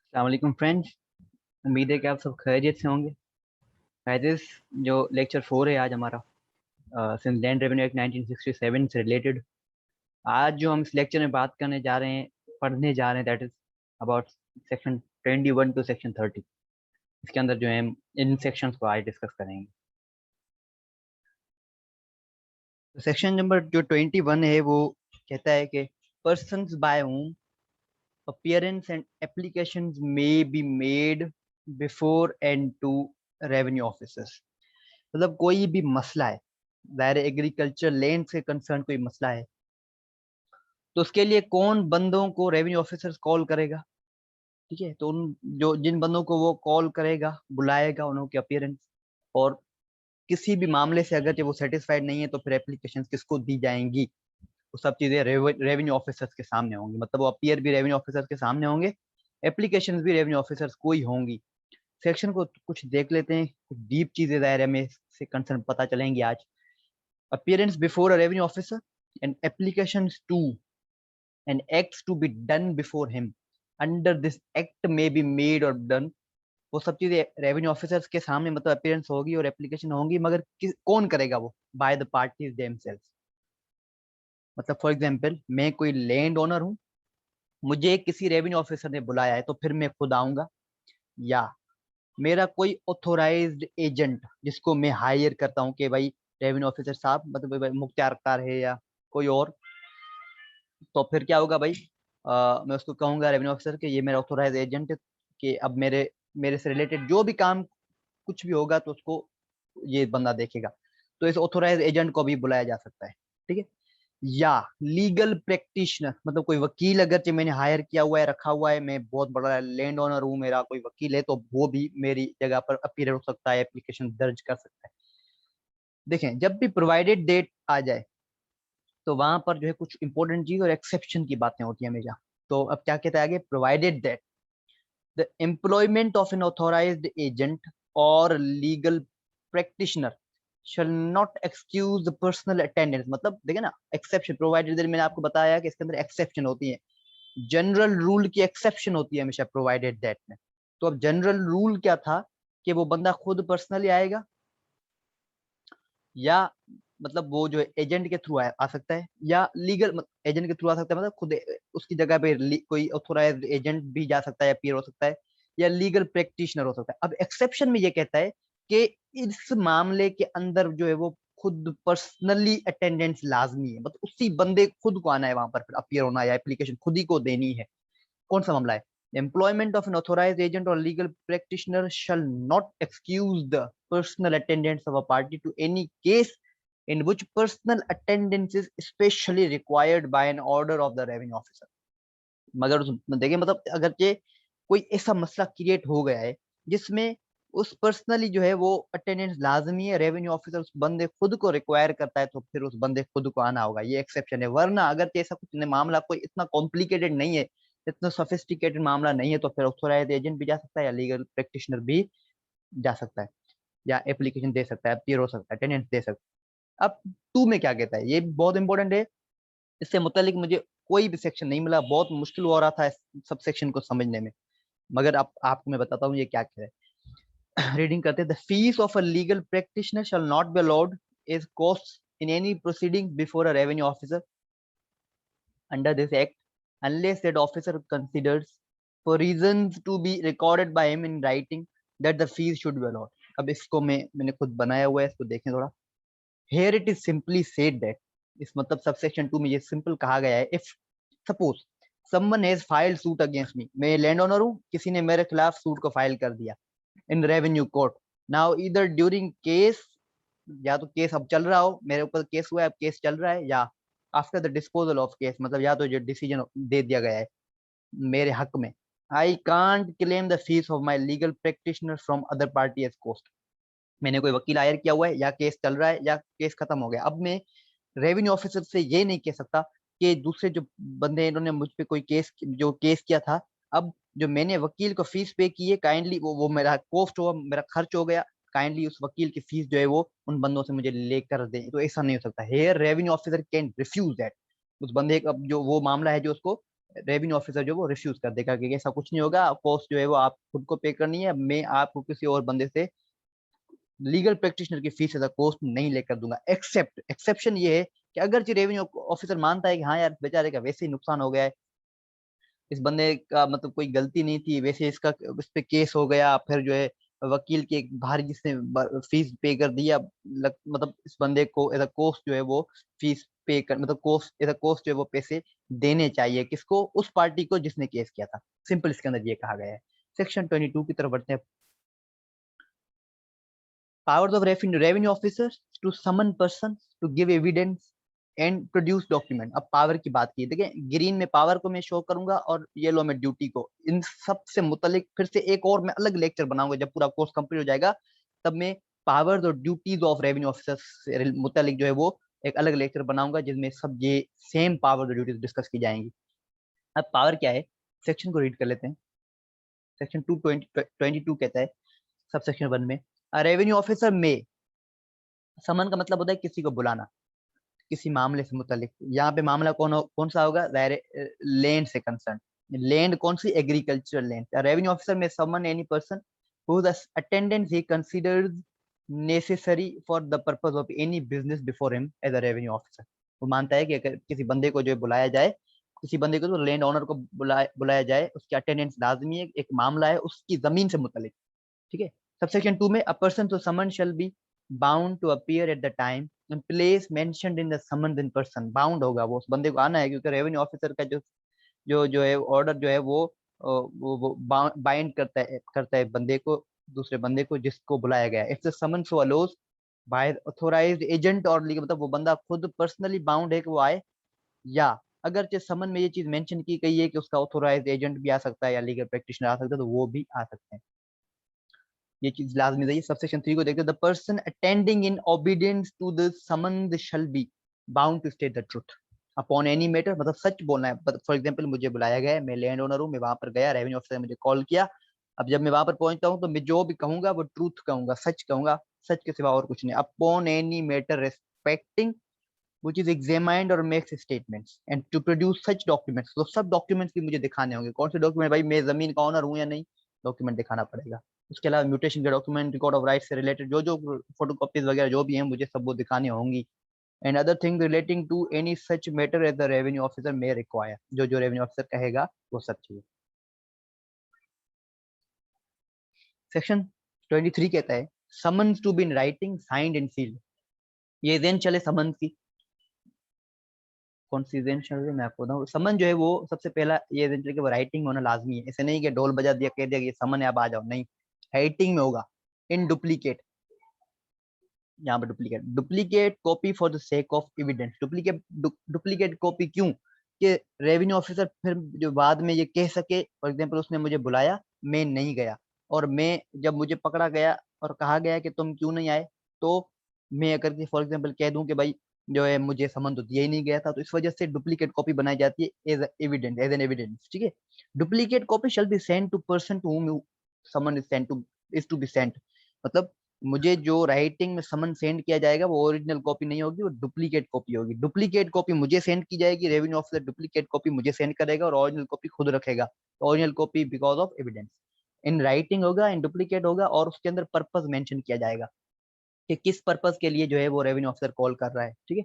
अस्सलाम वालेकुम फ्रेंड्स। उम्मीद है कि आप सब खैरियत से होंगे। गाइस, जो लेक्चर 4 है आज हमारा सिंस लैंड रेवेन्यू एक्ट 1967 से रिलेटेड। आज जो हम इस लेक्चर में बात करने जा रहे हैं, पढ़ने जा रहे हैं, that is about section 21 to section 30। इसके अंदर जो है हम इन सेक्शंस को आज डिस्कस करेंगे। तो सेक्शन नंबर जो 21 है वो कहता है कि persons by whom appearance and applications may be made before and to revenue officers। मतलब कोई भी मसला है, दायरे एग्रीकल्चर लैंड से कंसर्न कोई मसला है, तो उसके लिए कौन बंदों को रेवेन्यू ऑफिसर्स कॉल करेगा। ठीक है, तो उन जो जिन बंदों को वो कॉल करेगा, बुलाएगा, उनके अपीयरेंस और किसी भी मामले से अगर वो सेटिस्फाइड नहीं है तो फिर एप्लीकेशन किसको दी जाएंगी, वो सब चीजें रेवेन्यू ऑफिसर्स के सामने होंगी। मतलब वो अपीयर भी रेवेन्यू ऑफिसर्स के सामने होंगे, एप्लीकेशन भी रेवेन्यू ऑफिसर्स को ही होंगी। सेक्शन को कुछ देख लेते हैं, कुछ डीप चीजें दायरे में से कंसर्न पता चलेंगी आज। appearance before a revenue officer and applications to and acts to be done before him under this act may be made or done। वो सब चीजें रेवेन्यू ऑफिसर्स के सामने मतलब अपीयरेंस होगी और एप्लीकेशन होंगी, मगर कौन करेगा वो? By the parties themselves. मतलब फॉर एग्जांपल, मैं कोई लैंड ओनर हूँ, मुझे किसी रेवेन्यू ऑफिसर ने बुलाया है तो फिर मैं खुद आऊंगा, या मेरा कोई ऑथोराइज्ड एजेंट जिसको मैं हायर करता हूँ कि भाई रेवेन्यू ऑफिसर साहब, मतलब भाई मुख्तार अख्तार है या कोई और, तो फिर क्या होगा भाई, मैं उसको कहूंगा रेवेन्यू ऑफिसर के ये मेरा ऑथोराइज एजेंट है कि अब मेरे मेरे से रिलेटेड जो भी काम कुछ भी होगा तो उसको ये बंदा देखेगा। तो इस ऑथोराइज एजेंट को भी बुलाया जा सकता है। ठीक है, या लीगल प्रैक्टिशनर, मतलब कोई वकील अगर मैंने हायर किया हुआ है, रखा हुआ है, मैं बहुत बड़ा लैंड ओनर हूँ, मेरा कोई वकील है, तो वो भी मेरी जगह पर अपीयर हो सकता है, एप्लीकेशन दर्ज कर सकता है। देखें, जब भी प्रोवाइडेड डेट आ जाए तो वहां पर जो है कुछ इंपॉर्टेंट चीज और एक्सेप्शन की बातें होती है हमेशा। तो अब क्या कहता है आगे, provided that the employment of an authorised agent और legal practitioner shall not excuse the personal attendance। मतलब देखे ना, एक्सेप्शन प्रोवाइडेड दैट, मैंने आपको बताया कि इसके अंदर एक्सेप्शन होती है, जनरल रूल की एक्सेप्शन होती है हमेशा प्रोवाइडेड दैट में। तो अब जनरल रूल क्या था कि वो बंदा खुद पर्सनली आएगा, या मतलब वो जो एजेंट के थ्रू आ सकता है, या लीगल एजेंट के थ्रू आ सकता है, मतलब खुद उसकी जगह पे कोई ऑथोराइज्ड एजेंट भी जा सकता है, अपीयर हो सकता है, या लीगल प्रैक्टिशनर हो सकता है। अब एक्सेप्शन में ये कहता है कि इस मामले के अंदर जो है वो खुद पर्सनली अटेंडेंस लाजमी है, मतलब उसी बंदे खुद को आना है वहां पर, फिर अपीयर होना है या एप्लीकेशन खुद ही को देनी है। कौन सा मामला है? Employment of an authorised agent और legal practitioner shall not excuse the personal attendance of a party to any case in which personal attendance is specially required by an order of the revenue officer। मगर उस देखिए, मतलब अगर ये कोई ऐसा मसला क्रिएट हो गया है जिसमें उस पर्सनली जो है वो अटेंडेंस लाजमी है, रेवेन्यू ऑफिसर उस बंदे खुद को रिक्वायर करता है, तो फिर उस बंदे खुद को आना होगा, ये एक्सेप्शन है। वरना अगर ऐसा कुछ मामला कोई इतना कॉम्प्लिकेटेड नहीं है, इतना सोफिस्टिकेटेड मामला नहीं है, तो फिर ऑथोराइज्ड एजेंट भी जा सकता है या लीगल प्रैक्टिशनर भी जा सकता है, या एप्लीकेशन दे सकता है, अपीयर हो सकता है, अटेंडेंस दे सकता है। अब टू में क्या कहता है, ये बहुत इंपॉर्टेंट है, इससे मुतालिक मुझे कोई भी सेक्शन नहीं मिला, बहुत मुश्किल हो रहा था इस सब सेक्शन को समझने में, मगर आपको मैं बताता हूँ ये क्या कह रहा है। रीडिंग करते हैं, the fees of a legal practitioner shall not be allowed is cost in any proceeding before a revenue officer under this act unless that officer considers for reasons to be recorded by him in writing that the fees should be allowed। अब इसको मैंने खुद बनाया हुआ है, इसको देखें थोड़ा। Here it is simply said that, इस मतलब सबसेक्शन 2 में ये सिंपल कहा गया है, if suppose someone has filed suit against me, मैं लैंड ओनर हूँ, किसी ने मेरे खिलाफ सूट को फाइल कर दिया इन रेवेन्यू कोर्ट। नाउ इधर ड्यूरिंग केस, या तो केस अब चल रहा हो, मेरे ऊपर केस हुआ है, अब केस चल रहा है, या after the disposal of case, मतलब या तो जो डिसीजन दे दिया गया है मेरे हक में, I can't claim the fees of my legal practitioner from other party as cost. मैंने कोई वकील हायर किया हुआ है, या केस चल रहा है, या केस खत्म हो गया, अब मैं रेवेन्यू ऑफिसर से ये नहीं कह सकता कि दूसरे जो बंदे इन्होंने मुझ पे कोई केस किया था, अब जो मैंने वकील को फीस पे की है, काइंडली वो मेरा कॉस्ट हुआ, मेरा खर्च हो गया, काइंडली उस वकील की फीस जो है वो उन बंदों से मुझे लेकर दें। तो ऐसा नहीं हो सकता। Here revenue officer can refuse that, उस बंदे का जो वो मामला है जो उसको रेवेन्यू ऑफिसर जो वो रिफ्यूज कर देगा कि ऐसा कुछ नहीं होगा, कॉस्ट जो है वो आप खुद को पे करनी है, मैं आपको किसी और बंदे से लीगल प्रैक्टिशनर की फीस एज कॉस्ट नहीं लेकर दूंगा। एक्सेप्शन ये है कि अगर जो रेवेन्यू ऑफिसर मानता है कि हाँ यार बेचारे का वैसे ही नुकसान हो गया है, इस बंदे का मतलब कोई गलती नहीं थी, वैसे इसका इस पे केस हो गया, फिर जो है वकील की एक भारी जिसने फीस पे कर दिया, मतलब इस बंदे को एज अ कॉस्ट जो है वो फीस पे कर, मतलब कॉस्ट एज अ कॉस्ट जो है वो पैसे देने चाहिए किसको, उस पार्टी को जिसने केस किया था। सिंपल इसके अंदर ये कहा गया है। सेक्शन 22 की तरफ बढ़ते हैं। Powers of revenue officers to summon persons to give evidence and produce document. अब पावर की बात की, देखिए ग्रीन में पावर को मैं शो करूंगा और येलो में ड्यूटी को। इन सब से मुतलिक फिर से एक और मैं अलग लेक्चर बनाऊंगा जब पूरा कोर्स कंप्लीट हो जाएगा, तब मैं पावर्स और ड्यूटीज ऑफ रेवेन्यू ऑफिसर्स से मुतलिक जो है वो एक अलग लेक्चर बनाऊंगा जिसमें सब ये सेम पावर और ड्यूटीज डिस्कस की जाएंगी। अब पावर क्या है, सेक्शन को रीड कर लेते हैं। सेक्शन 222 कहता है सब सेक्शन 1 में, रेवेन्यू ऑफिसर में, समन का मतलब होता है किसी को बुलाना किसी मामले से मुतालिक। यहाँ पे मामला कौन सा होगा, लैंड से कंसर्न। लैंड कौन सी, एग्रीकल्चरल लैंड। रेवेन्यू ऑफिसर में summon any person whose attendance he considers necessary for the purpose of any business before him as a revenue officer। वो मानता है कि अगर किसी बंदे को जो बुलाया जाए, किसी बंदे को तो लैंड ओनर को बुलाया जाए, उसकी अटेंडेंस लाजमी है, एक मामला है उसकी जमीन से मुतालिक। ठीक है। सबसेक्शन 2 में, a person to summon shall be bound to appear at the time and place mentioned in the summon in person. Bound होगा, वो उस बंदे को आना है, क्योंकि रेवेन्यू ऑफिसर का जो है ऑर्डर जो है वो बाइंड करता है बंदे को, दूसरे बंदे को जिसको बुलाया गया है। It's a summon so allows by authorised agent और लीगल, मतलब वो बंदा खुद पर्सनली बाउंड है कि वो आए, या अगर समन में ये चीज मेंशन की गई है कि उसका ऑथोराइज्ड एजेंट भी आ सकता है या लीगल प्रैक्टिशनर आ सकता है, तो वो भी आ सकते हैं। ये चीज लाजमी है। सबसेक्शन 3 को देखते, the person attending in obedience to the summon shall be bound to state the truth upon any matter. मतलब सच बोलना है। फॉर एग्जांपल मुझे बुलाया गया है, मैं लैंड ओनर हूँ, मैं वहां पर गया, रेवेन्यू ऑफिसर ने मुझे कॉल किया। अब जब मैं वहां पर पहुंचता हूँ तो मैं जो भी कहूंगा वो ट्रूथ कहूंगा, सच कहूंगा, सच के सिवा और कुछ नहीं। Upon any matter respecting which is examined or makes statements and to produce such documents। तो सब डॉक्यूमेंट्स भी मुझे दिखाने होंगे। कौन से डॉक्यूमेंट, भाई मैं जमीन का ऑनर हूँ या नहीं, डॉक्यूमेंट दिखाना पड़ेगा। उसके अलावा म्यूटेशन के डॉक्यूमेंट, रिकॉर्ड ऑफ राइट से रिलेटेड जो जो फोटोकॉपीज वगैरह जो भी हैं, मुझे सब वो दिखानी होंगी। And other thing relating to any such matter as the revenue officer may require. जो जो रेवेन्यू ऑफिसर कहेगा वो सब चीजें। सेक्शन 23 कहता है, summons to be in writing signed and sealed. ये देन चले समन्स की कॉन्सिजेंशियल। मैं आपको बताऊं, समन जो है वो सबसे पहला ये कि वो राइटिंग में होना लाजमी है। ऐसे नहीं कि ढोल बजा दिया, कह दिया कि ये समन है आप आ जाओ, नहीं, राइटिंग में होगा। इन डुप्लीकेट, यहाँ पर duplicate copy for the sake of evidence. Duplicate copy क्यों, कि रेवेन्यू ऑफिसर फिर जो बाद में ये कह सके, फॉर एग्जाम्पल उसने मुझे बुलाया, मैं नहीं गया, और मैं जब मुझे पकड़ा गया और कहा गया कि तुम क्यों नहीं आए, तो मैं अगर फॉर एग्जाम्पल कह दूं कि भाई जो है मुझे समन तो दिया ही नहीं गया था, तो इस वजह से डुप्लीकेट कॉपी बनाई जाती है as evidence, as an evidence. ठीक है। Duplicate copy shall be sent to person to whom summon is sent to, is to be sent. मतलब मुझे जो राइटिंग में समन सेंड किया जाएगा वो ओरिजिनल कॉपी नहीं होगी, वो डुप्लीकेट कॉपी होगी। डुप्लीकेट कॉपी मुझे सेंड की जाएगी, रेवेन्यू ऑफिसर डुप्लीकेट कॉपी मुझे सेंड करेगा और ओरिजिनल कॉपी खुद रखेगा। Original copy because of evidence. In writing होगा, इन डुप्लीकेट होगा, और उसके अंदर पर्पस मेंशन किया जाएगा कि किस पर्पस के लिए जो है वो रेवेन्यू ऑफिसर कॉल कर रहा है। ठीक है।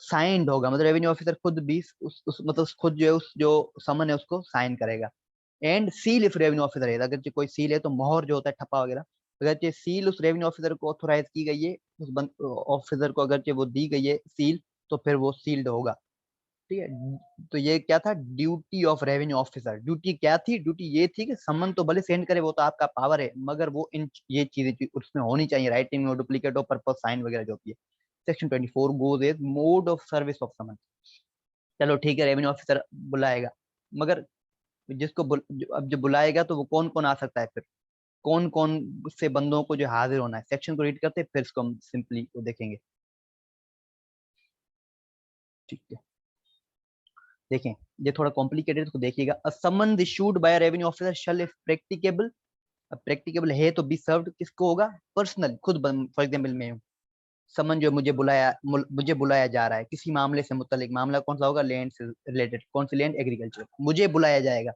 साइंड होगा, मतलब रेवेन्यू ऑफिसर खुद भी मतलब खुद जो है उस जो समन है उसको साइन करेगा। And seal if revenue officer है, अगर कोई सील है तो मोहर जो होता है ठप्पा वगैरह, अगर सील उस रेवेन्यू ऑफिसर को ऑथोराइज की गई है, उस ऑफिसर को अगर वो दी गई है सील, तो फिर वो सील्ड होगा। ठीक है। तो ये क्या था, duty of revenue officer. Duty क्या थी, ड्यूटी ये थी कि समन तो भले सेंड करे, वो तो आपका पावर है, मगर वो इन ये चीजें उसमें होनी चाहिए, राइटिंग में, डुप्लीकेट और पर्पस साइन वगैरह जो भी है। Section 24 goes is mode of service of summon. चलो ठीक है, रेवेन्यू ऑफिसर बुलाएगा, मगर अब जो बुलाएगा तो वो कौन कौन आ सकता है, फिर कौन कौन से बंदों को जो हाजिर होना है। सेक्शन को रीड करते हैं, फिर इसको हम सिंपली देखेंगे। ठीक है। देखें, ये थोड़ा कॉम्प्लिकेटेड, तो देखिएगा। A summon issued by revenue officer shall if practicable, अब प्रैक्टिकेबल है तो बी सर्व्ड किसको होगा, पर्सनल, खुद फॉर एग्जांपल मैं हूं, समन जो मुझे बुलाया जा रहा है किसी मामले से मुतल्लिक, मामला कौन सा होगा, लैंड से रिलेटेड, कौन सी लैंड, एग्रीकल्चर, मुझे बुलाया जाएगा,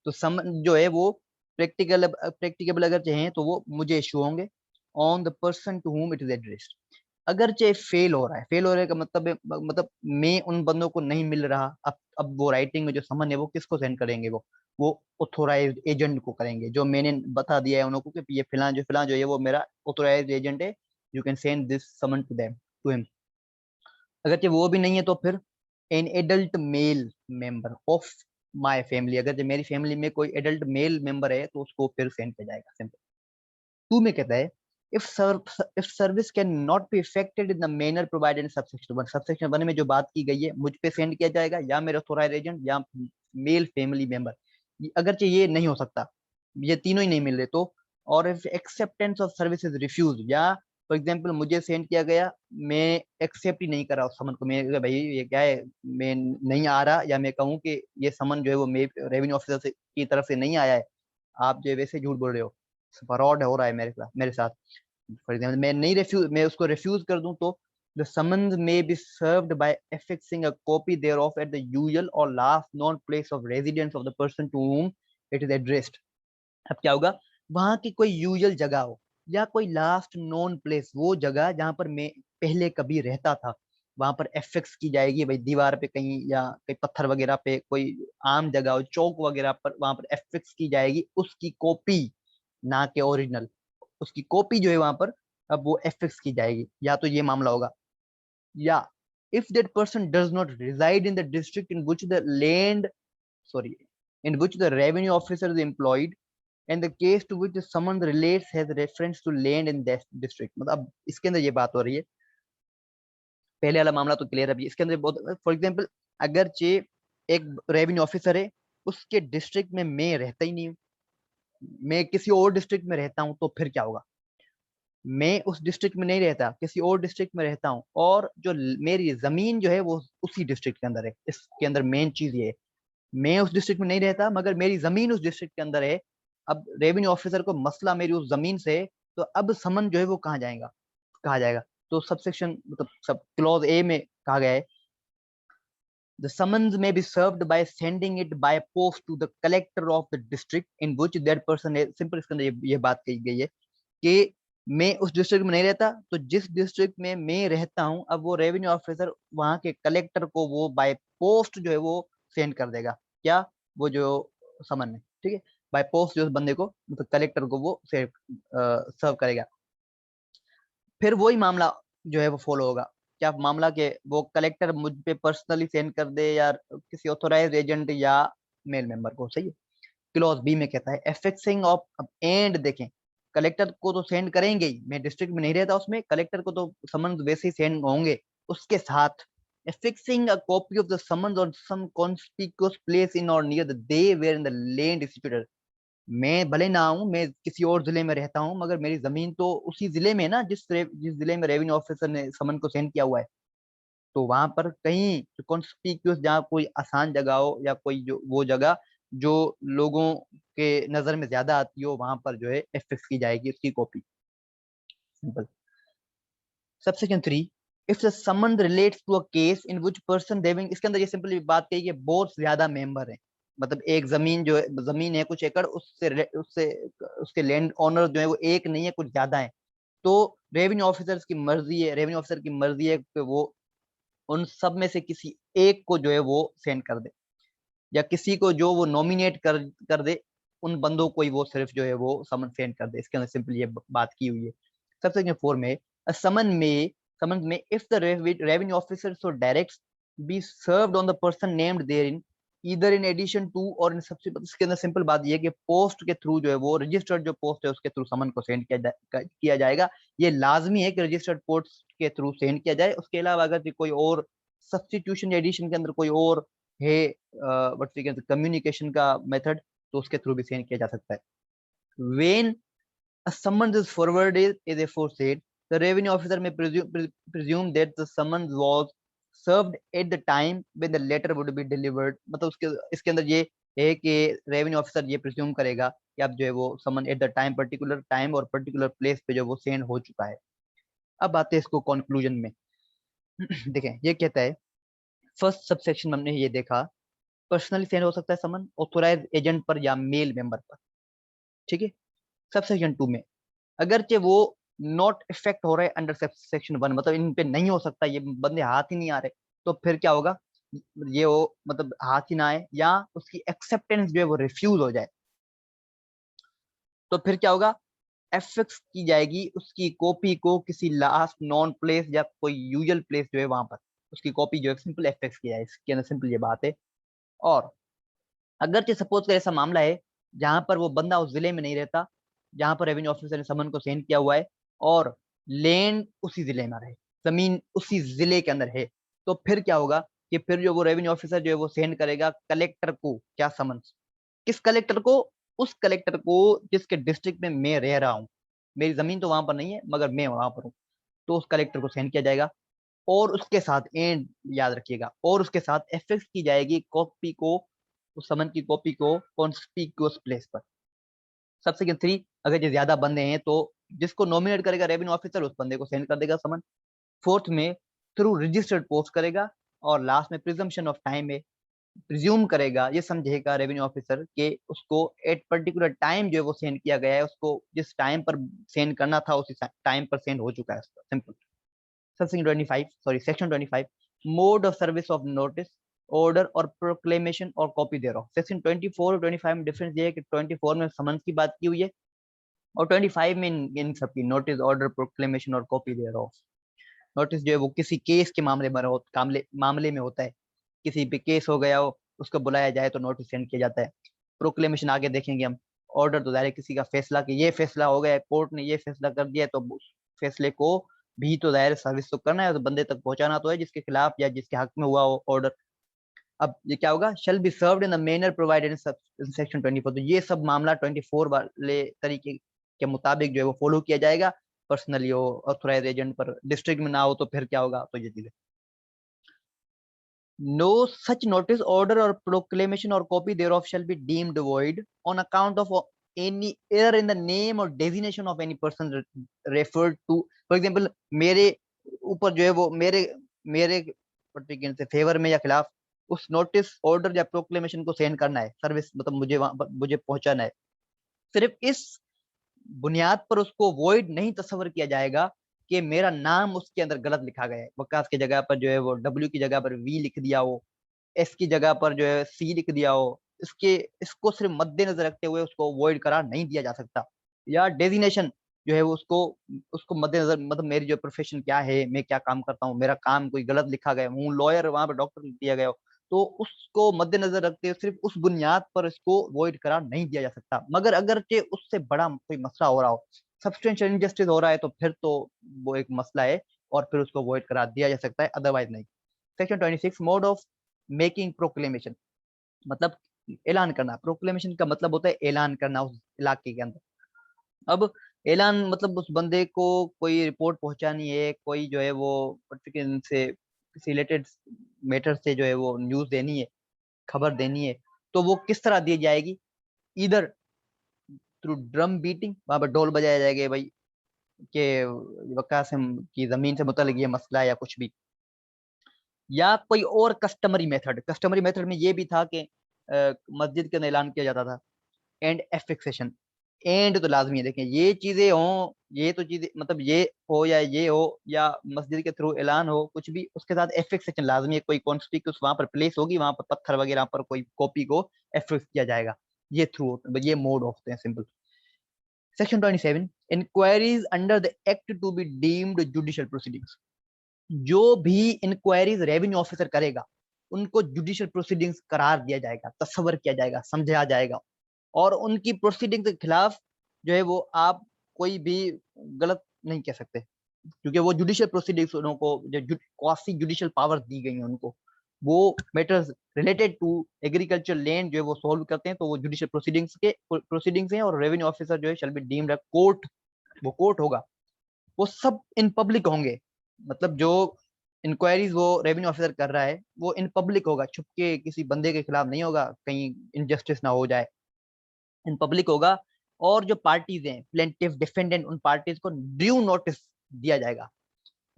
तो समन जो है वो प्रैक्टिकेबल अगर चाहें तो वो मुझे इशू होंगे on the person to whom it is addressed. अगर चाहे फेल हो रहा है, फेल हो रहे का मतलब मतलब मैं उन बंदों को नहीं मिल रहा, अब वो राइटिंग में जो समन है वो किसको सेंड करेंगे, वो ऑथोराइज्ड एजेंट को करेंगे, जो मैंने बता दिया है उनको कि ये फिलहाल जो है वो मेरा ऑथोराइज्ड एजेंट है, you can send this summon to them, to him. अगर चाहे वो भी नहीं है तो फिर an adult male member of my family, अगर जो मेरी फैमिली में कोई एडल्ट मेल मेंबर है तो उसको फिर सेंड किया जाएगा। सिंपल। टू में कहता है if service can not be affected in the manner provided in subsection 1, subsection 1 में जो बात की गई है मुझ पे सेंड किया जाएगा या मेरे ऑथोराइज्ड एजेंट या मेल फैमिली मेंबर, अगर ये नहीं हो सकता, ये तीनों ही नहीं मिल रहे तो, और if acceptance of service is refuse, या फॉर एग्जाम्पल मुझे सेंड किया गया, मैं एक्सेप्ट ही नहीं कर रहा उस समन को, मैं भाई ये क्या है, मैं नहीं आ रहा, या मैं कहूँ कि ये समन जो है वो रेवेन्यू ऑफिसर की तरफ से नहीं आया है, आप जो है वैसे झूठ बोल रहे हो, फ्रॉड हो रहा है मेरे साथ। फॉर एग्जाम्पल मैं उसको रिफ्यूज कर दूं तो the summons may be served by affixing a copy thereof at the usual or last known place of residence of the person to whom it is addressed। अब क्या होगा, वहां की कोई यूजुअल जगह हो या कोई लास्ट नोन प्लेस, वो जगह जहां पर मैं पहले कभी रहता था, वहां पर एफिक्स की जाएगी भाई, दीवार पे कहीं या कहीं पत्थर वगैरह पे, कोई आम जगह हो, चौक वगैरह पर, वहां पर एफिक्स की जाएगी उसकी कॉपी, ना के ओरिजिनल, उसकी कॉपी जो है वहां पर अब वो एफिक्स की जाएगी। या तो ये मामला होगा, या if that person does not reside in the district in which the land sorry in which the revenue officer is employed, and the case to which the summons relates has reference to land in that district। मतलब अब इसके अंदर ये बात हो रही है, पहले वाला मामला तो क्लियर है, अभी इसके अंदर बहुत, फॉर एग्जांपल अगर चे एक रेवेन्यू ऑफिसर है, उसके डिस्ट्रिक्ट में मैं रहता ही नहीं हूँ, मैं किसी और डिस्ट्रिक्ट में रहता हूँ, तो फिर क्या होगा, मैं उस डिस्ट्रिक्ट में नहीं रहता, किसी और डिस्ट्रिक्ट में रहता हूँ, और जो मेरी जमीन जो है वो उसी डिस्ट्रिक्ट के अंदर है। इसके अंदर मेन चीज ये है, मैं उस डिस्ट्रिक्ट में नहीं रहता मगर मेरी जमीन उस डिस्ट्रिक्ट के अंदर है। अब रेवेन्यू ऑफिसर को मसला मेरी उस जमीन से है, तो अब समन जो है वो कहाँ जाएगा, तो सबसेक्शन मतलब सब क्लॉज ए में कहा गया है, the summons may be served by sending it by post to the collector of the district in which that person है। सिंपल इसके अंदर ये बात कही गई है कि मैं उस डिस्ट्रिक्ट में नहीं रहता, तो जिस डिस्ट्रिक्ट में मैं रहता हूं, अब वो रेवेन्यू ऑफिसर वहां के कलेक्टर को वो बाय पोस्ट जो है वो सेंड कर देगा, क्या, वो जो समन है, ठीक है, बाय पोस्ट जो उस बंदे को मतलब कलेक्टर को वो सर्व करेगा। फिर वही मामला जो है वो फॉलो होगा, क्या मामला के वो कलेक्टर मुझ पे पर्सनली सेंड कर दे या किसी ऑथोराइज्ड एजेंट या मेल मेंबर को, सही है। क्लॉज बी में कहता है एफिक्सिंग ऑफ एंड, देखें कलेक्टर को तो सेंड करेंगे ही, मैं डिस्ट्रिक्ट में नहीं रहता उसमें, कलेक्टर को तो समन वैसे ही सेंड होंगे, उसके साथ affixing a copy of the summons on some conspicuous place in or near the day wherein the land is situated। मैं भले ना हूं, मैं किसी और जिले में रहता हूं, मगर मेरी जमीन तो उसी जिले में ना जिस जिले में रेवेन्यू ऑफिसर ने समन को सेंड किया हुआ है, तो वहां पर कहीं कॉन्स्पिक्यूअस जहाँ कोई आसान जगह हो या कोई जो वो जगह जो लोगों के नजर में ज्यादा आती हो, वहां पर जो है एफिक्स की जाएगी उसकी कॉपी। Simple. Subsection 3, if the summon relates to a case in which person having, इसके अंदर ये सिंपली बात कही कि बहुत ज्यादा मेंबर है, मतलब एक जमीन जो है, जमीन है कुछ एकड़, उससे उससे उसके लैंड ओनर जो है वो एक नहीं है, कुछ ज्यादा है, तो रेवेन्यू ऑफिसर की मर्जी है कि वो उन सब में से किसी एक को जो है वो सेंड कर दे, या किसी को जो वो नॉमिनेट कर दे, उन बंदों को ही वो सिर्फ जो है वो समन सेंड कर दे। इसके अंदर सिंपल ये बात की हुई है। सबसे 4 में समन में if the revenue officer so direct be served on the person named there in either in addition to और इन सबसे, इसके अंदर सिंपल बात ये है कि पोस्ट के थ्रू जो है वो रजिस्टर्ड जो पोस्ट है उसके थ्रू समन को सेंड किया जाएगा। ये लाजमी है कि रजिस्टर्ड पोस्ट के थ्रू सेंड किया जाए। उसके अलावा अगर कोई और सब्सटीट्यूशन एडिशन के अंदर कोई और है कम्युनिकेशन का मेथड, तो उसके थ्रू भी सेंड किया जा सकता है। When a summons is forwarded as aforesaid, the revenue officer may presume that the summons was served at the time when the letter would be delivered। मतलब उसके इसके अंदर ये है कि रेवेन्यू ऑफिसर ये प्रिज्यूम करेगा कि अब जो है वो summon at the time, particular time और पर्टिकुलर प्लेस पे जो वो सेंड हो चुका है। अब आते हैं इसको कंक्लूजन में। देखें, ये कहता है फर्स्ट सबसेक्शन में हमने ये देखा, पर्सनली सेंड हो सकता है समन ऑथोराइज एजेंट पर या मेल मेंबर पर, ठीक है। सबसेक्शन 2 में अगरचे वो नॉट इफेक्ट हो रहे अंडर सेक्शन 1, मतलब इन पे नहीं हो सकता, ये बंदे हाथ ही नहीं आ रहे, तो फिर क्या होगा, ये वो मतलब हाथ ही ना आए या उसकी एक्सेप्टेंस जो है वो रिफ्यूज हो जाए, तो फिर क्या होगा, एफिक्स की जाएगी उसकी कॉपी को किसी लास्ट नॉन प्लेस या कोई यूजुअल प्लेस जो है वहां पर उसकी कॉपी जो है सिंपल एफिक्स की जाए, इसके अंदर सिंपल ये बात है। और अगर सपोज कर ऐसा मामला है जहां पर वो बंदा उस जिले में नहीं रहता जहां पर रेवेन्यू ऑफिसर ने समन को सेंड किया हुआ है, और लैंड उसी जिले में रहे, जमीन उसी जिले के अंदर है, तो फिर क्या होगा कि फिर जो वो रेवेन्यू ऑफिसर जो है वो सेंड करेगा कलेक्टर को क्या समन, किस कलेक्टर को, उस कलेक्टर को जिसके डिस्ट्रिक्ट में मैं रह रहा हूँ, मेरी जमीन तो वहां पर नहीं है मगर मैं वहां पर हूँ, तो उस कलेक्टर को सेंड किया जाएगा। और उसके साथ एंड याद रखिएगा, और उसके साथ एफिक्स की जाएगी कॉपी को, उस समन की कॉपी को कॉन्स्पिक्यूअस प्लेस पर। सबसेक्शन 3, अगर ये ज्यादा बंदे हैं तो जिसको नॉमिनेट करेगा रेवेन्यू ऑफिसर उस बंदे को सेंड कर देगा समन। फोर्थ में थ्रू रजिस्टर्ड पोस्ट करेगा। और लास्ट में प्रिजम्पशन ऑफ टाइम है, प्रिज्यूम करेगा, ये समझेगा रेवेन्यू ऑफिसर के उसको एट पर्टिकुलर टाइम जो है वो सेंड किया गया है, उसको जिस टाइम पर सेंड करना था उसी टाइम पर सेंड हो चुका है उसका, simple. Section 25, sorry section 25, mode of service of notice, order और प्रोक्लेमेशन और कॉपी दे रहा हूँ। सेक्शन 24 और 25 में डिफरेंस ये है कि 24 में समन्स की बात की हुई है और 25 में इन सबकी नोटिस, ऑर्डर, प्रोक्लेमेशन और कॉपी दे रहा हूँ। नोटिस जो है वो किसी केस के मामले में होता है, किसी भी केस हो गया हो उसको बुलाया जाए तो नोटिस सेंड किया जाता है। प्रोक्लेमेशन आगे देखेंगे हम। ऑर्डर तो दायरे किसी का फैसला कि ये फैसला हो गया, कोर्ट ने ये फैसला कर दिया, तो उस फैसले को भी तो दायरे सर्विस तो करना है, तो बंदे तक पहुंचाना तो है जिसके खिलाफ या जिसके हक में हुआ हो ऑर्डर। अब ये क्या होगा, shall be served in the manner provided in section 24, तो ये सब मामला 24 वाले तरीके के मुताबिक जो है वो फॉलो किया जाएगा। पर्सनली हो, ऑथोराइज एजेंट पर, डिस्ट्रिक्ट में ना हो तो फिर क्या होगा, तो ये चीजें। No such notice, order, or proclamation or copy thereof shall be deemed void on account of any error in the name or designation of any person referred to. For example, मेरे ऊपर जो है वो मेरे मेरे पर्टिकुलर से favour में या खिलाफ उस नोटिस, ऑर्डर या प्रोक्लेमेशन को सेंड करना है, सर्विस मतलब मुझे वहां पर मुझे पहुंचाना है, सिर्फ इस बुनियाद पर उसको वॉइड नहीं तस्वर किया जाएगा कि मेरा नाम उसके अंदर गलत लिखा गया है, वकास की जगह पर जो है वो डब्ल्यू की जगह पर वी लिख दिया हो, एस की जगह पर जो है सी लिख दिया हो, इसके इसको सिर्फ मद्देनजर रखते हुए उसको वॉइड करार नहीं दिया जा सकता। या डेजिनेशन जो है वो उसको उसको मद्देनजर, मतलब मेरी जो प्रोफेशन क्या है, मैं क्या काम करता हूँ, मेरा काम कोई गलत लिखा गया, हूँ लॉयर वहां पर डॉक्टर लिख दिया गया हो, तो उसको मद्देनजर रखते हुए सिर्फ उस बुनियाद पर इसको वॉइड करार नहीं दिया जा सकता। मगर अगर के उससे बड़ा कोई मसला हो रहा हो, सब्सटेंशियल इनजस्टिस हो रहा है, तो फिर तो वो एक मसला है और फिर उसको वॉइड करार दिया जा सकता है, अदरवाइज नहीं। Section 26, mode of making proclamation, मतलब ऐलान करना। प्रोक्लेमेशन का मतलब होता है ऐलान करना उस इलाके के अंदर। अब ऐलान मतलब उस बंदे को कोई रिपोर्ट पहुंचानी है, कोई जो है वो पर्टिकुलर से किसी रिलेटेड मैटर से जो है वो न्यूज देनी है, खबर देनी है, तो वो किस तरह दी जाएगी, इधर थ्रू ड्रम बीटिंग, वहां पर ढोल बजाया जाएगा भाई कि वकास की जमीन से मुतल्लिक ये मसला है या कुछ भी, या कोई और कस्टमरी मेथड। कस्टमरी मेथड में ये भी था कि मस्जिद के अंदर ऐलान किया जाता था। एंड एफिक्सेशन, एंड तो लाजमी है, देखें ये चीजें हों, ये तो चीजें मतलब ये हो या ये हो या मस्जिद के थ्रू ऐलान हो कुछ भी, उसके साथ एफिक्सेशन लाजमी है, कोई कॉन्स्पिक्यूस वहां पर प्लेस होगी, वहां पर पत्थर वगैरह पर कोई कॉपी को एफिक्स किया जाएगा। ये थ्रू, ये मोड होते हैं simple. Section 27, inquiries under the act to be deemed judicial proceedings, जो भी इंक्वायरीज रेवेन्यू ऑफिसर करेगा उनको जुडिशियल प्रोसीडिंग्स करार दिया जाएगा, तस्वर किया जाएगा, समझा जाएगा, और उनकी प्रोसीडिंग्स के खिलाफ जो है वो आप कोई भी गलत नहीं कह सकते, क्योंकि वो जुडिशियल प्रोसीडिंग्स उनको जो क्वासी जुडिशियल पावर दी गई है उनको, वो matters related to agriculture land जो है वो सॉल्व करते हैं, तो वो जुडिशियल प्रोसीडिंग्स हैं। और रेवेन्यू ऑफिसर जो है शैल बी डीम्ड कोर्ट, वो कोर्ट होगा, वो सब इन पब्लिक होंगे, मतलब जो इंक्वायरीज वो रेवेन्यू ऑफिसर कर रहा है वो इन पब्लिक होगा, छुप के किसी बंदे के खिलाफ नहीं होगा, कहीं इनजस्टिस ना हो जाए, इन पब्लिक होगा। और जो पार्टीज हैं प्लेंटिफ डिफेंडेंट, उन पार्टीज को ड्यू नोटिस दिया जाएगा।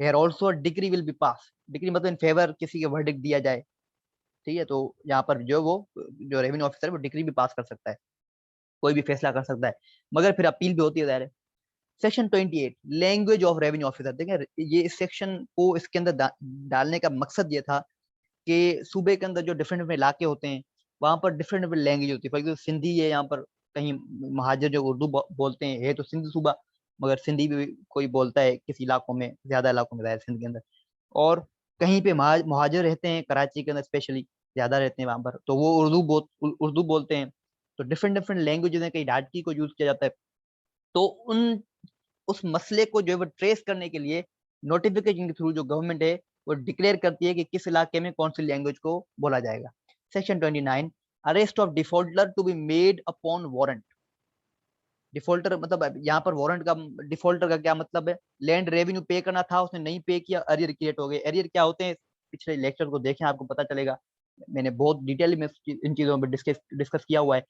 Here also decree will be pass, decree मतलब इन फेवर किसी के वर्डिक्ट दिया जाए, ठीक है, तो यहाँ पर जो वो जो रेवेन्यू ऑफिसर है वो डिक्री भी पास कर सकता है, कोई भी फैसला कर सकता है, मगर फिर अपील भी होती है दायरे। Section 28 language of revenue officer, देखें ये इस सेक्शन को इसके अंदर डालने का मकसद ये था कि सूबे के अंदर जो डिफरेंट डिफरेंट इलाके होते हैं वहां पर डिफरेंट डिफरेंट लैंग्वेज होती है, फॉर एग्जाम्पल सिंधी है यहाँ पर, कहीं महाजर जो उर्दू बोलते हैं, है तो सिंध सूबा, मगर सिंधी भी कोई बोलता है किसी इलाकों में, ज्यादा इलाकों में जाहिर सिंध के अंदर, और कहीं पे महाजर रहते हैं कराची के अंदर स्पेशली ज्यादा रहते हैं वहां पर, तो वो उर्दू बोलते हैं, तो डिफरेंट डिफरेंट लैंग्वेजेस हैं, कहीं डाटकी को यूज किया जाता है, तो उन उस मसले को जो है वो ट्रेस करने के लिए नोटिफिकेशन के थ्रू जो गवर्नमेंट है वो डिक्लेयर करती है कि किस इलाके में कौन सी लैंग्वेज को बोला जाएगा। Section 29 arrest of defaulter to be made upon warrant. Defaulter मतलब यहाँ पर वारंट का, डिफॉल्टर का क्या मतलब है, लैंड रेवेन्यू पे करना था उसने नहीं पे किया, अरियर क्रिएट हो गए। अरियर क्या होते हैं, पिछले लेक्चर को देखें आपको पता चलेगा, मैंने बहुत डिटेल में इन चीजों पर डिस्कस किया हुआ है।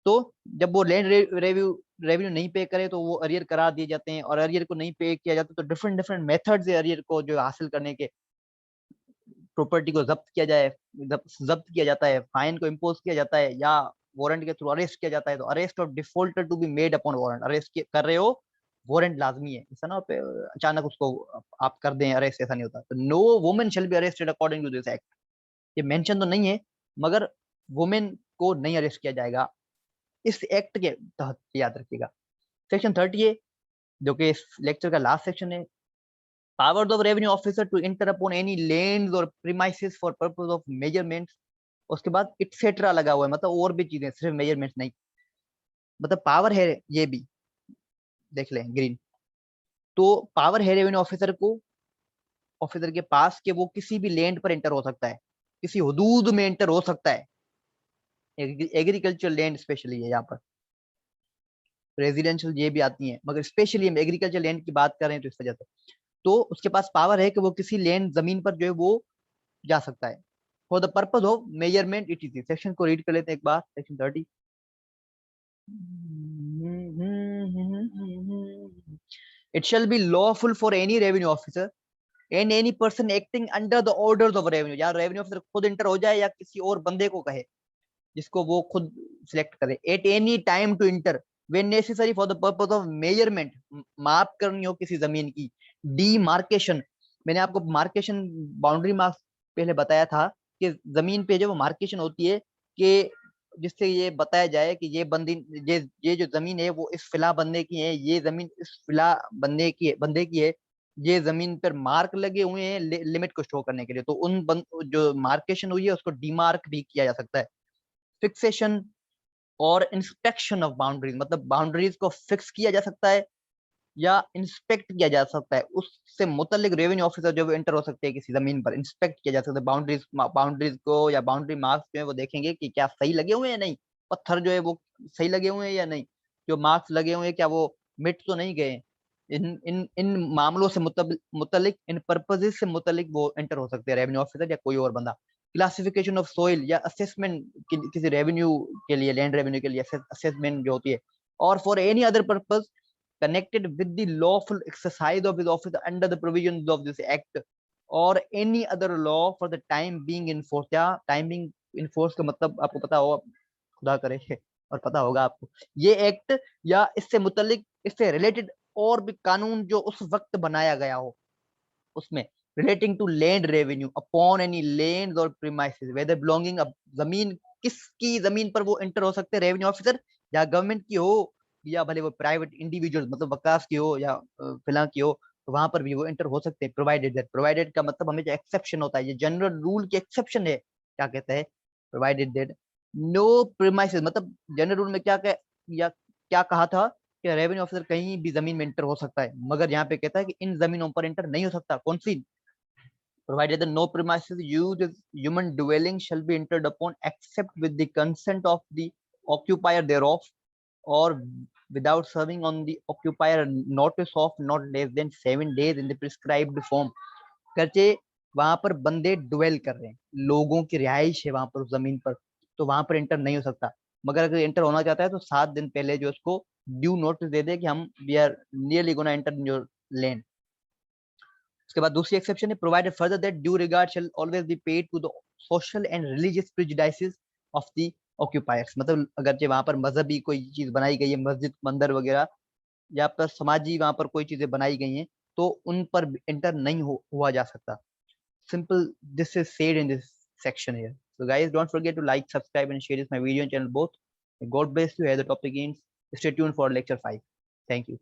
तो जब वो लैंड रेवेन्यू नहीं पे करे तो वो अरियर करा दिए जाते हैं, और अरियर को नहीं पे किया जाता तो डिफरेंट डिफरेंट मेथड्स है अरियर को जो हासिल करने के, प्रॉपर्टी को जब्त किया जाए, जब्त किया जाता है, फाइन को इम्पोज किया जाता है, या वारंट के थ्रू अरेस्ट किया जाता है। तो arrest of defaulter to be made upon warrant, arrest कर रहे हो वारंट लाजमी है, ऐसा ना पे अचानक उसको आप कर दें अरेस्ट, ऐसा नहीं होता। तो no women shall be arrested according to this act, ये मेंशन तो नहीं है मगर वुमेन को नहीं अरेस्ट किया जाएगा इस एक्ट के तहत, याद रखिएगा। सेक्शन 30 है जो कि इस लेक्चर का लास्ट सेक्शन है, powers of revenue officer to enter upon any lands or premises for purpose of measurements। उसके बाद इटसेट्रा लगा हुआ है, मतलब और भी चीजें, सिर्फ मेजरमेंट नहीं, मतलब पावर है ये भी, देख लें ग्रीन। तो पावर है रेवेन्यू ऑफिसर को, ऑफिसर के पास कि वो किसी भी लैंड पर एंटर हो सकता है, किसी हदूद में एंटर हो सकता है, एग्रीकल्चर लैंड स्पेशली है यहाँ पर, रेजिडेंशियल ये भी आती है मगर स्पेशली हम एग्रीकल्चर लैंड की बात कर रहे हैं तो इस वजह से, तो उसके पास पावर है कि वो किसी लैंड जमीन पर जो है वो जा सकता है for the purpose of measurement etc. Section को रीड कर लेते हैं एक बार, section 30। It shall be lawful for any revenue officer and any person acting under the orders of revenue, या रेवेन्यू ऑफिसर खुद इंटर हो जाए या किसी और बंदे को कहे जिसको वो खुद सिलेक्ट करे, at any time to enter when necessary for the purpose of measurement, माप करनी हो किसी जमीन की, डीमार्केशन, मैंने आपको मार्केशन बाउंड्री मार्क्स पहले बताया था कि जमीन पे जो मार्केशन होती है कि जिससे ये बताया जाए कि ये बंदी ये जो जमीन है वो इस फिला बंदे की है, ये जमीन इस फिला बंदे की है, ये जमीन पर मार्क लगे हुए हैं लिमिट को शो करने के लिए, तो जो मार्केशन हुई है उसको डीमार्क भी किया जा सकता है। फिक्सेशन और इंस्पेक्शन ऑफ बाउंड्रीज, मतलब बाउंड्रीज को फिक्स किया जा सकता है या इंस्पेक्ट किया जा सकता है, उससे मुतल्लिक रेवेन्यू ऑफिसर जो एंटर हो सकते हैं किसी जमीन पर, इंस्पेक्ट किया जा सकता है बाउंड्रीज को, या बाउंड्री मार्क्स जो है वो देखेंगे कि क्या सही लगे हुए हैं या नहीं, पत्थर जो है वो सही लगे हुए हैं या नहीं, जो मार्क्स लगे हुए हैं क्या वो मिट तो नहीं गए, इन मामलों से मुतल्लिक, इन पर्पजेस से मुतल्लिक वो एंटर हो सकते हैं रेवेन्यू ऑफिसर या कोई और बंदा। क्लासिफिकेशन ऑफ सोइल या असेसमेंट किसी रेवेन्यू के लिए, लैंड रेवेन्यू के लिए असेसमेंट जो होती है, और for any other purpose connected with the lawful exercise of his office under the provisions of this act or any other law for the time being enforced। या time being enforced का मतलब आपको पता होगा, खुदा करे और पता होगा आपको, ये एक्ट या इससे मुतल्लिक, इससे रिलेटेड और भी कानून जो उस वक्त बनाया गया हो उसमें, relating to land revenue upon any land और प्रीमाइसेस वेदर बिलोंगिंग, अब जमीन किसकी जमीन पर वो एंटर हो सकते हैं रेवेन्यू ऑफिसर, या गवर्नमेंट की हो या भले वो प्राइवेट इंडिविजुअल मतलब वकास की हो या फिलहाल की हो, तो वहां पर भी वो एंटर हो सकते हैं, प्रोवाइडेड दैट, प्रोवाइडेड का मतलब हमें जो एक्सेप्शन होता है, ये जनरल रूल की एक्सेप्शन है, क्या कहते हैं, प्रोवाइडेड दैट नो प्रीमाइसेस, मतलब जनरल रूल में क्या कहा था कि रेवेन्यू ऑफिसर कहीं भी जमीन में एंटर हो सकता है, मगर यहाँ पे कहता है कि इन जमीनों पर एंटर नहीं हो सकता, कौन सी, provided that no premises used as human dwelling shall be entered upon except with the consent of the occupier thereof, or without serving on the occupier notice of not less than 7 days in the prescribed form। करके वहां पर बंदे Duvall कर रहे हैं, लोगों की रिहाइश है वहां पर उस जमीन पर, तो वहां पर एंटर नहीं हो सकता, मगर अगर एंटर होना चाहता है तो 7 दिन पहले जो उसको ड्यू नोटिस दे दे कि हम we are nearly gonna enter in your land. उसके बाद दूसरी एक्सेप्शन है, provided further that due regard shall always be paid to the social and religious prejudices of the occupiers. मतलब अगर जो वहां पर मजहबी कोई चीज बनाई गई है, मस्जिद मंदिर वगैरह, या पर समाजी वहां पर कोई चीजें बनाई गई हैं, तो उन पर एंटर नहीं हुआ जा सकता। Simple, this is said in this section here. So guys, don't forget to like, subscribe and share this my video and channel both. God bless you as the topic ends. Stay tuned for lecture 5. Thank you.